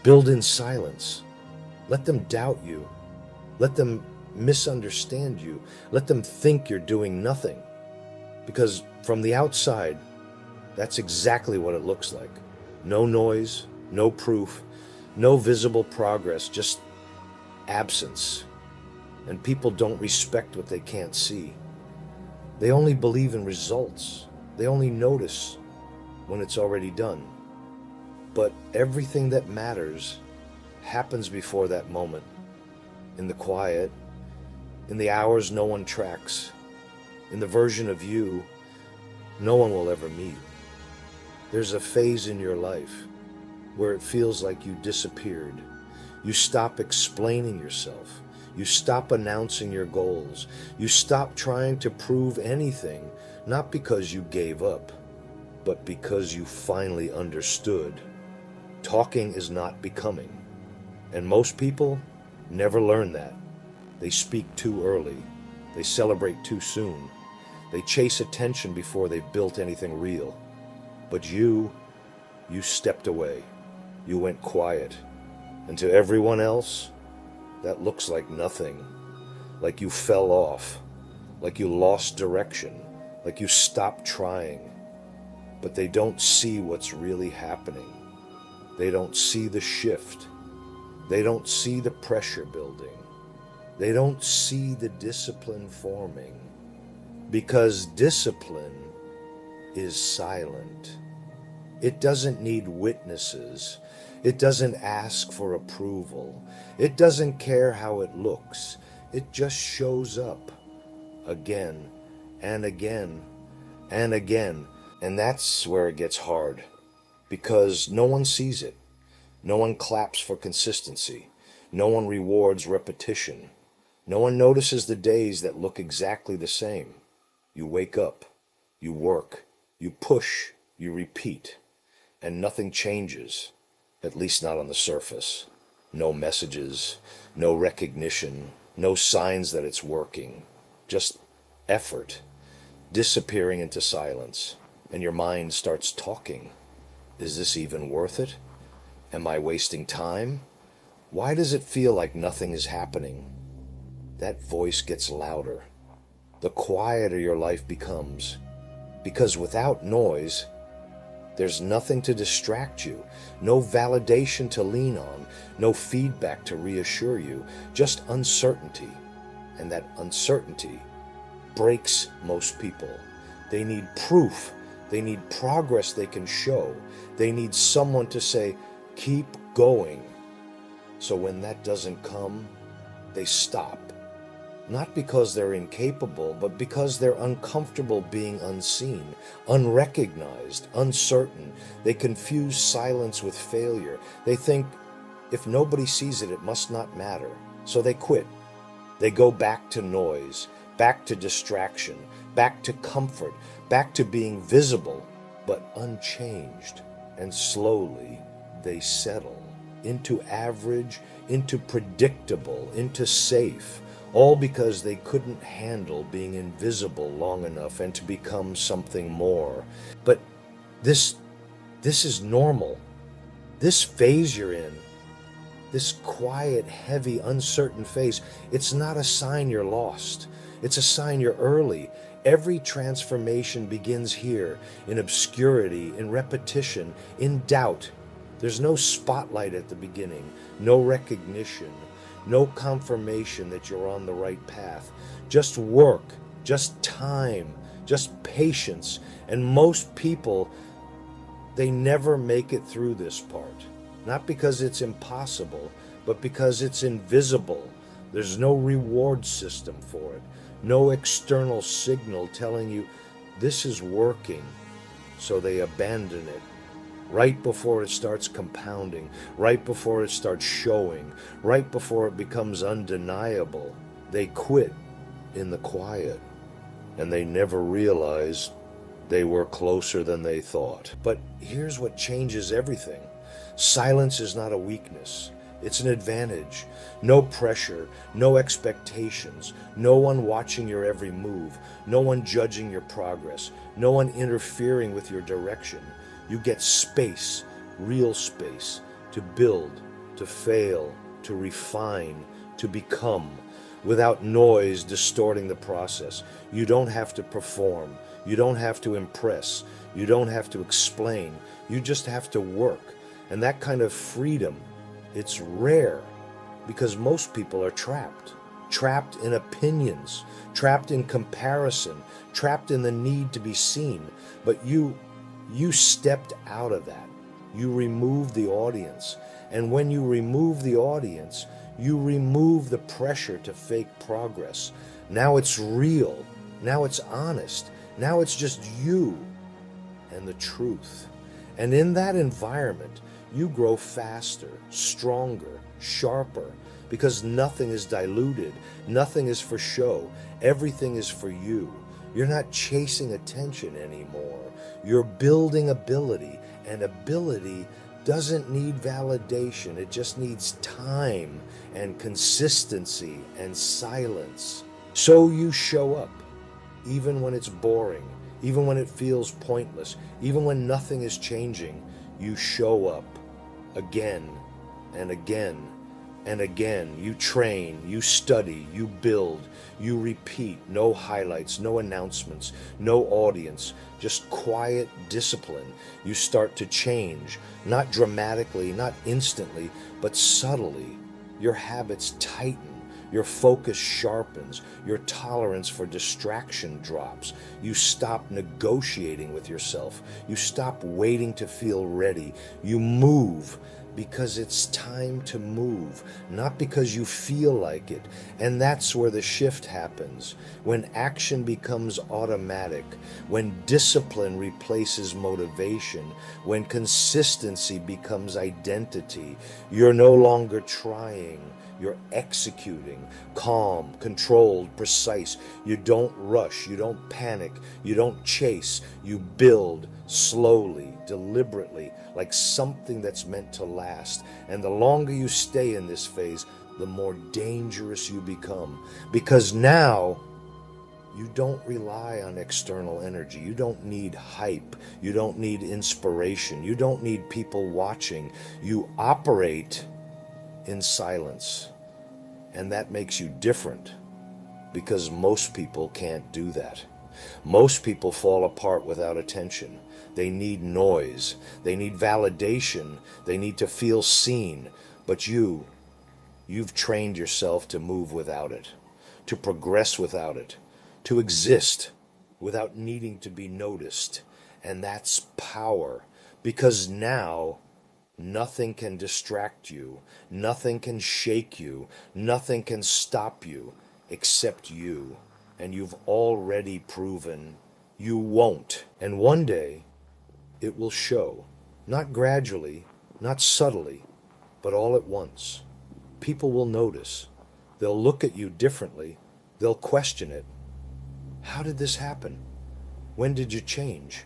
Build in silence. Let them doubt you. Let them misunderstand you. Let them think you're doing nothing. Because from the outside, that's exactly what it looks like. No noise, no proof, no visible progress, just absence. And people don't respect what they can't see. They only believe in results. They only notice when it's already done. But everything that matters happens before that moment. In the quiet, in the hours no one tracks, in the version of you no one will ever meet. There's a phase in your life where it feels like you disappeared. You stop explaining yourself. You stop announcing your goals. You stop trying to prove anything, not because you gave up, but because you finally understood. Talking is not becoming. And most people never learn that. They speak too early. They celebrate too soon. They chase attention before they've built anything real. But you stepped away. You went quiet. And to everyone else, that looks like nothing. Like you fell off. Like you lost direction. Like you stopped trying. But they don't see what's really happening. They don't see the shift. They don't see the pressure building. They don't see the discipline forming. Because discipline is silent. It doesn't need witnesses. It doesn't ask for approval. It doesn't care how it looks. It just shows up again and again and again. And that's where it gets hard, because no one sees it. No one claps for consistency. No one rewards repetition. No one notices the days that look exactly the same. You wake up, you work, you push, you repeat, and nothing changes, at least not on the surface. No messages, no recognition, no signs that it's working. Just effort, disappearing into silence, and your mind starts talking. Is this even worth it? Am I wasting time? Why does it feel like nothing is happening? That voice gets louder. The quieter your life becomes. Because without noise, there's nothing to distract you, no validation to lean on, no feedback to reassure you, just uncertainty. And that uncertainty breaks most people. They need proof. They need progress they can show. They need someone to say, keep going. So when that doesn't come, they stop. Not because they're incapable, but because they're uncomfortable being unseen, unrecognized, uncertain. They confuse silence with failure. They think, if nobody sees it, it must not matter. So they quit. They go back to noise, back to distraction, back to comfort, back to being visible, but unchanged. And slowly they settle into average, into predictable, into safe. All because they couldn't handle being invisible long enough and to become something more. But this is normal. This phase you're in, this quiet, heavy, uncertain phase, it's not a sign you're lost. It's a sign you're early. Every transformation begins here, in obscurity, in repetition, in doubt. There's no spotlight at the beginning, no recognition, no confirmation that you're on the right path. Just work, just time, just patience. And most people, they never make it through this part. Not because it's impossible, but because it's invisible. There's no reward system for it. No external signal telling you this is working. So they abandon it right before it starts compounding, right before it starts showing, right before it becomes undeniable. They quit in the quiet, and they never realize they were closer than they thought. But here's what changes everything. Silence is not a weakness. It's an advantage. No pressure, no expectations, no one watching your every move, no one judging your progress, no one interfering with your direction. You get space, real space, to build, to fail, to refine, to become, without noise distorting the process. You don't have to perform. You don't have to impress. You don't have to explain. You just have to work. And that kind of freedom, it's rare because most people are trapped in opinions, trapped in comparison, trapped in the need to be seen. But you stepped out of that. You removed the audience. And when you remove the audience, you remove the pressure to fake progress. Now it's real. Now it's honest. Now it's just you and the truth. And in that environment, you grow faster, stronger, sharper, because nothing is diluted. Nothing is for show. Everything is for you. You're not chasing attention anymore. You're building ability, and ability doesn't need validation. It just needs time and consistency and silence. So you show up, even when it's boring, even when it feels pointless, even when nothing is changing. You show up again and again and again. You train, you study, you build, you repeat. No highlights, no announcements, no audience, just quiet discipline. You start to change, not dramatically, not instantly, but subtly. Your habits tighten. Your focus sharpens. Your tolerance for distraction drops. You stop negotiating with yourself. You stop waiting to feel ready. You move because it's time to move, not because you feel like it. And that's where the shift happens, when action becomes automatic, when discipline replaces motivation, when consistency becomes identity. You're no longer trying. You're executing, calm, controlled, precise. You don't rush, you don't panic, you don't chase. You build slowly, deliberately, like something that's meant to last. And the longer you stay in this phase, the more dangerous you become. Because now, you don't rely on external energy. You don't need hype. You don't need inspiration. You don't need people watching. You operate in silence. And that makes you different, because most people can't do that. Most people fall apart without attention. They need noise. They need validation. They need to feel seen. But you've trained yourself to move without it, to progress without it, to exist without needing to be noticed. And that's power, because now nothing can distract you, nothing can shake you, nothing can stop you except you. And you've already proven you won't. And one day it will show, not gradually, not subtly, but all at once. People will notice. They'll look at you differently. They'll question it. How did this happen? When did you change?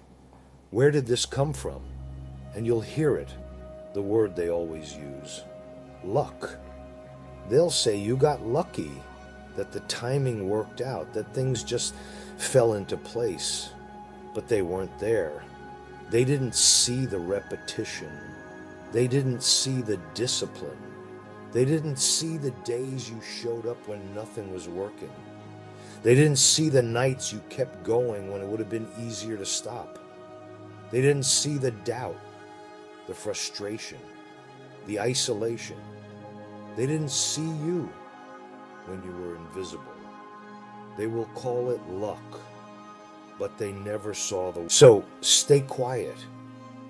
Where did this come from? And you'll hear it. The word they always use, luck. They'll say you got lucky, that the timing worked out, that things just fell into place. But they weren't there. They didn't see the repetition. They didn't see the discipline. They didn't see the days you showed up when nothing was working. They didn't see the nights you kept going when it would have been easier to stop. They didn't see the doubt, the frustration, the isolation. They didn't see you when you were invisible. They will call it luck, but they never saw the... So stay quiet,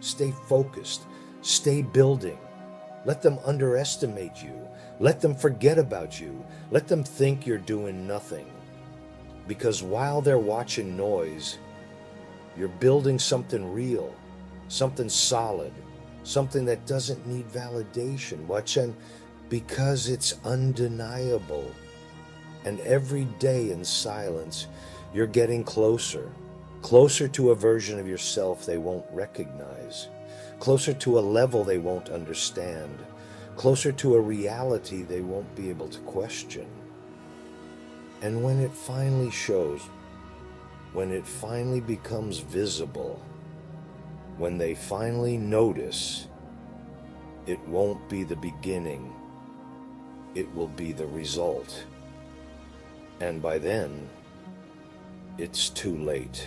stay focused, stay building. Let them underestimate you. Let them forget about you. Let them think you're doing nothing. Because while they're watching noise, you're building something real, something solid, something that doesn't need validation. Because it's undeniable. And every day in silence, you're getting closer. Closer to a version of yourself they won't recognize. Closer to a level they won't understand. Closer to a reality they won't be able to question. And when it finally shows, when it finally becomes visible, when they finally notice, it won't be the beginning, it will be the result. And by then, it's too late.